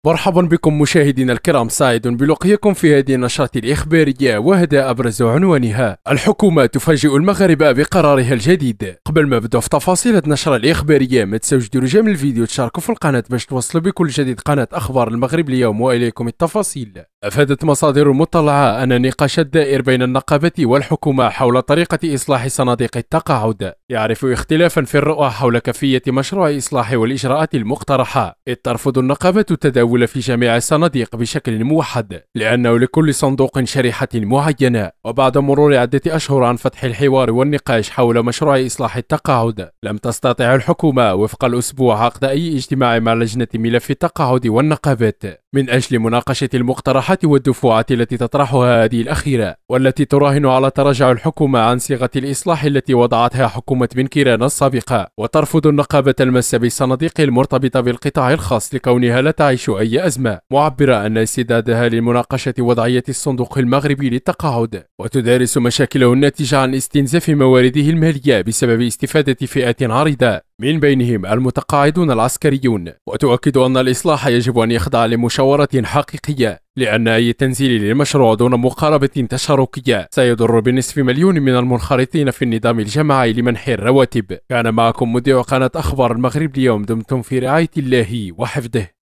مرحبا بكم مشاهدينا الكرام، سعيد بلقياكم في هذه النشرة الإخبارية، وهذا أبرز عنوانها: الحكومة تفاجئ المغاربة بقرارها الجديد. قبل ما نبدأ في تفاصيل هذه النشرة الإخبارية، ما تنساوش ديروا جيم الفيديو وتشاركوا في القناة باش توصلوا بكل جديد قناة أخبار المغرب اليوم، وإليكم التفاصيل. أفادت مصادر مطلعة أن نقاش الدائر بين النقابة والحكومة حول طريقة إصلاح صناديق التقاعد يعرف اختلافا في الرؤى حول كيفية مشروع إصلاح والإجراءات المقترحة، إذ ترفض النقابة التداول في جميع الصناديق بشكل موحد، لأنه لكل صندوق شريحة معينة. وبعد مرور عدة أشهر عن فتح الحوار والنقاش حول مشروع إصلاح التقاعد، لم تستطع الحكومة وفق الأسبوع عقد أي اجتماع مع لجنة ملف التقاعد والنقابات من أجل مناقشة المقترحات والدفوعات التي تطرحها هذه الأخيرة، والتي تراهن على تراجع الحكومة عن صيغة الإصلاح التي وضعتها حكومة بن كيران السابقة، وترفض النقابة المس بالصناديق المرتبطة بالقطاع الخاص لكونها لا تعيش أي أزمة، معبرة أن استعدادها لمناقشة وضعية الصندوق المغربي للتقاعد، وتدارس مشاكله الناتجة عن استنزاف موارده المالية بسبب استفادة فئات عريضة من بينهم المتقاعدون العسكريون. وتؤكد أن الإصلاح يجب أن يخضع لمشاورة حقيقية، لأن أي تنزيل للمشروع دون مقاربة تشاركية سيضر بنصف مليون من المنخرطين في النظام الجماعي لمنح الرواتب. كان معكم مذيع قناة أخبار المغرب اليوم، دمتم في رعاية الله وحفظه.